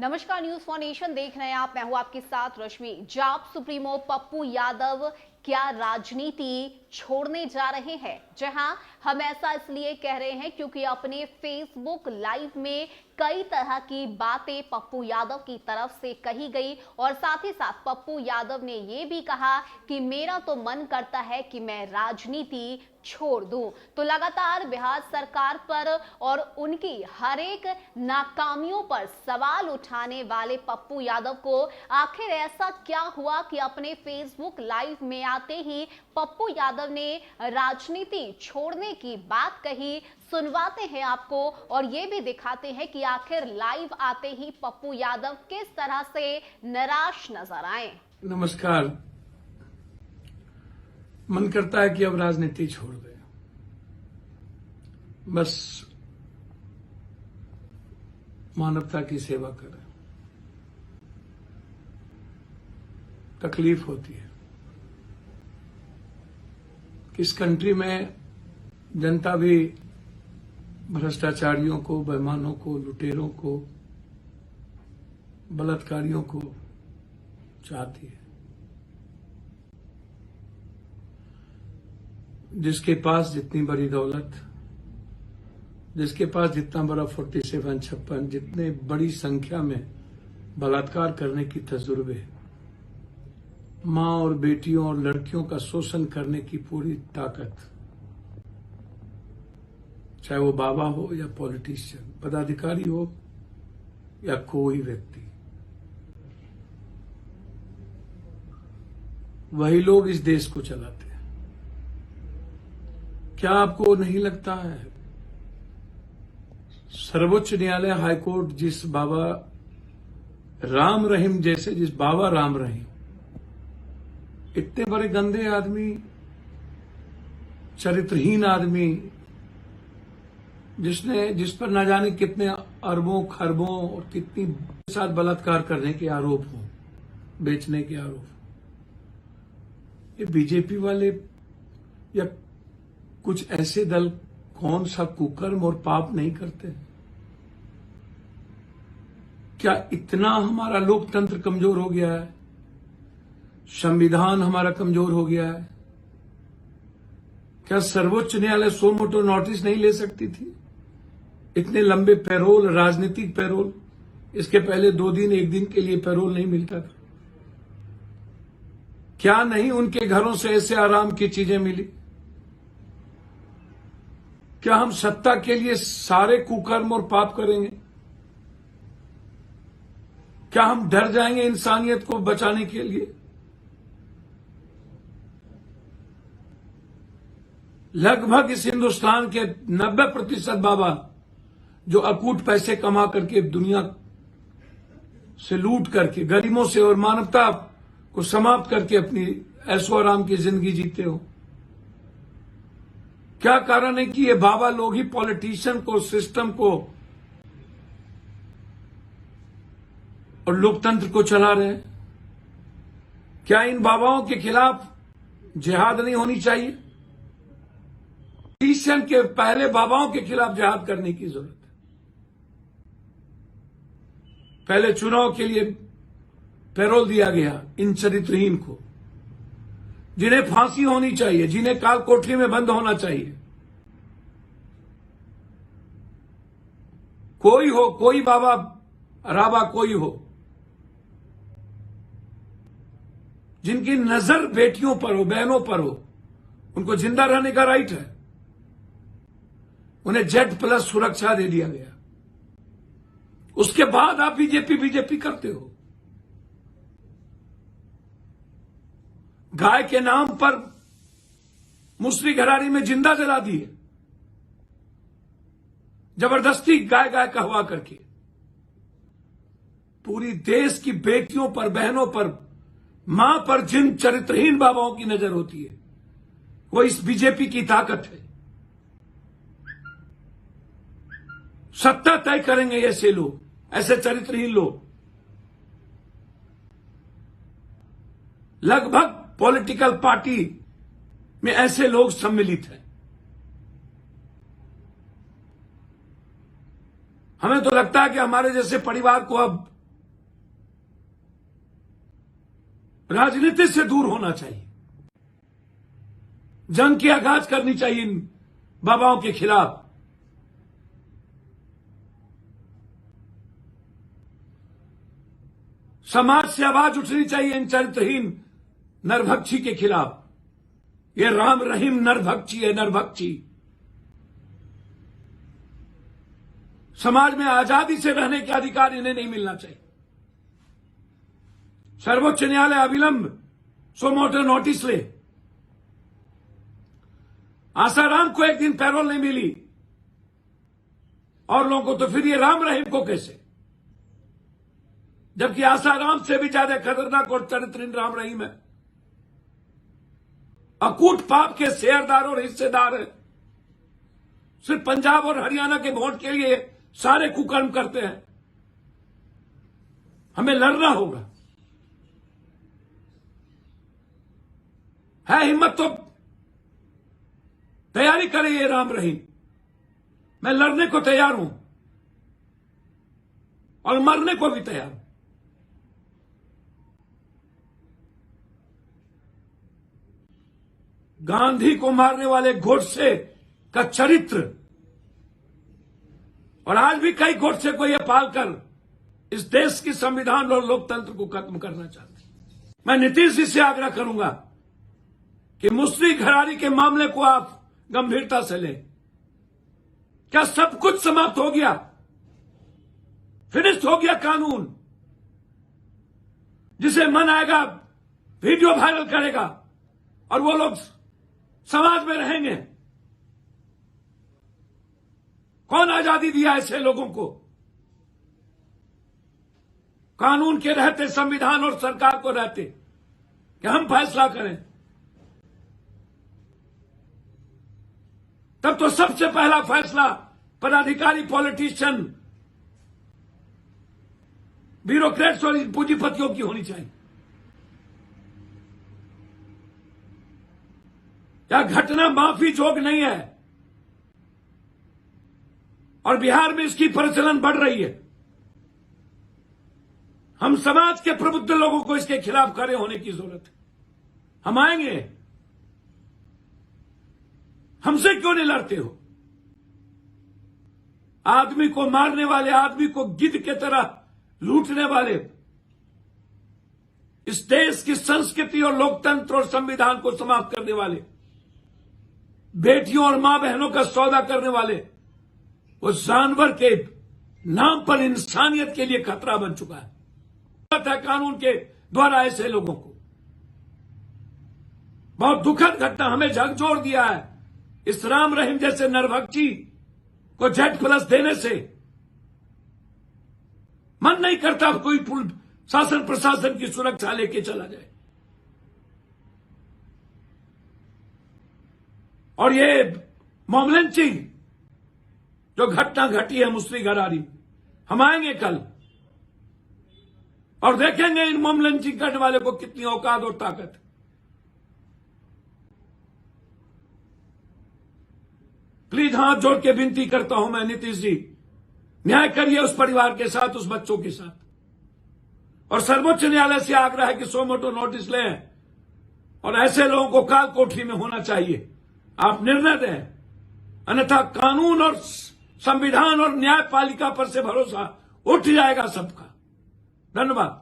नमस्कार, news for nation देख रहे हैं आप। मैं हूं आपके साथ रश्मि। जाप सुप्रीमो पप्पू यादव क्या राजनीति छोड़ने जा रहे हैं? जहां हम ऐसा इसलिए कह रहे हैं क्योंकि अपने फेसबुक लाइव में कई तरह की बातें पप्पू यादव की तरफ से कही गई और साथ ही साथ पप्पू यादव ने यह भी कहा कि मेरा तो मन करता है कि मैं राजनीति छोड़ दूं। तो लगातार बिहार सरकार पर और उनकी हर एक नाकामियों पर सवाल उठाने वाले पप्पू यादव को आखिर ऐसा क्या हुआ कि अपने फेसबुक लाइव में आते ही पप्पू यादव ने राजनीति छोड़ने की बात कही। सुनवाते हैं आपको और ये भी दिखाते हैं कि आखिर लाइव आते ही पप्पू यादव किस तरह से निराश नजर आए। नमस्कार। मन करता है कि अब राजनीति छोड़ दें, बस मानवता की सेवा करें। तकलीफ होती है कि इस कंट्री में जनता भी भ्रष्टाचारियों को, बेईमानों को, लुटेरों को, बलात्कारियों को चाहती है। जिसके पास जितनी बड़ी दौलत, जिसके पास जितना बड़ा 47-56, जितने बड़ी संख्या में बलात्कार करने की तजुर्बे, मां और बेटियों और लड़कियों का शोषण करने की पूरी ताकत, चाहे वो बाबा हो या पॉलिटिशियन, पदाधिकारी हो या कोई व्यक्ति, वही लोग इस देश को चलाते हैं। क्या आपको नहीं लगता है सर्वोच्च न्यायालय, हाईकोर्ट, जिस बाबा राम रहीम जैसे, जिस बाबा राम रहीम, इतने बड़े गंदे आदमी, चरित्रहीन आदमी, जिस पर न जाने कितने अरबों खरबों और कितनी साथ बलात्कार करने के आरोप हो, बेचने के आरोप, ये बीजेपी वाले या कुछ ऐसे दल कौन सा कुकर्म और पाप नहीं करते? क्या इतना हमारा लोकतंत्र कमजोर हो गया है? संविधान हमारा कमजोर हो गया है? क्या सर्वोच्च न्यायालय सो मोटो नोटिस नहीं ले सकती थी? इतने लंबे पैरोल, राजनीतिक पैरोल, इसके पहले 2 दिन 1 दिन के लिए पैरोल नहीं मिलता था। क्या नहीं उनके घरों से ऐसे आराम की चीजें मिली? क्या हम सत्ता के लिए सारे कुकर्म और पाप करेंगे? क्या हम डर जाएंगे इंसानियत को बचाने के लिए? लगभग इस हिंदुस्तान के 90% बाबा जो अकूट पैसे कमा करके, दुनिया से लूट करके, गरीबों से और मानवता को समाप्त करके अपनी ऐशो आराम की जिंदगी जीते हो, क्या कारण है कि ये बाबा लोग ही पॉलिटिशियन को, सिस्टम को और लोकतंत्र को चला रहे हैं? क्या इन बाबाओं के खिलाफ जिहाद नहीं होनी चाहिए? पॉलिटिशियन के पहले बाबाओं के खिलाफ जिहाद करने की जरूरत है। पहले चुनाव के लिए पैरोल दिया गया इन चरित्रहीन को, जिन्हें फांसी होनी चाहिए, जिन्हें काल कोठरी में बंद होना चाहिए। कोई हो, कोई बाबा राबा कोई हो, जिनकी नजर बेटियों पर हो, बहनों पर हो, उनको जिंदा रहने का राइट है। उन्हें Z+ सुरक्षा दे दिया गया। उसके बाद आप बीजेपी करते हो। गाय के नाम पर मुस्लिम घरानी में जिंदा जला दिए, जबरदस्ती गाय कहवा करके। पूरी देश की बेटियों पर, बहनों पर, मां पर जिन चरित्रहीन बाबाओं की नजर होती है, वो इस बीजेपी की ताकत है। सत्ता तय करेंगे ऐसे लोग, ऐसे चरित्रहीन लोग। लगभग पॉलिटिकल पार्टी में ऐसे लोग सम्मिलित हैं। हमें तो लगता है कि हमारे जैसे परिवार को अब राजनीति से दूर होना चाहिए। जंग की आगाज करनी चाहिए इन बाबाओं के खिलाफ। समाज से आवाज उठनी चाहिए इन चरित्रहीन नरभक्षी के खिलाफ। ये राम रहीम नरभक्षी है, नरभक्षी। समाज में आजादी से रहने के अधिकार इन्हें नहीं मिलना चाहिए। सर्वोच्च न्यायालय अविलंब सो मोटो नोटिस ले। आसाराम को एक दिन पैरोल नहीं मिली और लोगों को, तो फिर ये राम रहीम को कैसे? जबकि आसाराम से भी ज्यादा खतरनाक और चरित्रहीन राम रहीम है। अकूट पाप के शेयरदार और हिस्सेदार है। सिर्फ पंजाब और हरियाणा के वोट के लिए सारे कुकर्म करते हैं। हमें लड़ना होगा। है हिम्मत तो तैयारी करें ये राम रहीम। मैं लड़ने को तैयार हूं और मरने को भी तैयार हूं। गांधी को मारने वाले गोडसे का चरित्र, और आज भी कई गोडसे को यह पालकर इस देश की संविधान और लोकतंत्र को खत्म करना चाहते हैं। मैं नीतीश जी से आग्रह करूंगा कि मुस्लिम घरारी के मामले को आप गंभीरता से लें। क्या सब कुछ समाप्त हो गया? फिनिश हो गया कानून? जिसे मन आएगा वीडियो वायरल करेगा और वो लोग समाज में रहेंगे। कौन आजादी दिया ऐसे लोगों को? कानून के रहते, संविधान और सरकार को रहते कि हम फैसला करें। तब तो सबसे पहला फैसला पदाधिकारी, पॉलिटिशियन, ब्यूरोक्रेट्स और पूंजीपतियों की होनी चाहिए। क्या घटना माफी जोग नहीं है? और बिहार में इसकी प्रचलन बढ़ रही है। हम समाज के प्रबुद्ध लोगों को इसके खिलाफ खड़े होने की जरूरत है। हम आएंगे। हमसे क्यों नहीं लड़ते हो? आदमी को मारने वाले, आदमी को गिद्ध के तरह लूटने वाले, इस देश की संस्कृति और लोकतंत्र और संविधान को समाप्त करने वाले, बेटियों और मां बहनों का सौदा करने वाले, वो जानवर के नाम पर इंसानियत के लिए खतरा बन चुका है। कानून के द्वारा ऐसे लोगों को बहुत दुखद घटना हमें झकझोर दिया है। इस राम रहीम जैसे नरभक्षी को Z+ देने से मन नहीं करता कोई शासन प्रशासन की सुरक्षा लेके चला जाए। और ये मॉब लिंचिंग जो घटना घटी है मुस्लिम घरारी, हम आएंगे कल और देखेंगे इन मॉब लिंचिंग करने वाले को कितनी औकात और ताकत। प्लीज हाथ जोड़ के विनती करता हूं मैं, नीतीश जी, न्याय करिए उस परिवार के साथ, उस बच्चों के साथ। और सर्वोच्च न्यायालय से आग्रह है कि सो मोटो नोटिस लें और ऐसे लोगों को काल कोठरी में होना चाहिए। आप निर्णय दें, अन्यथा कानून और संविधान और न्यायपालिका पर से भरोसा उठ जाएगा सबका। धन्यवाद।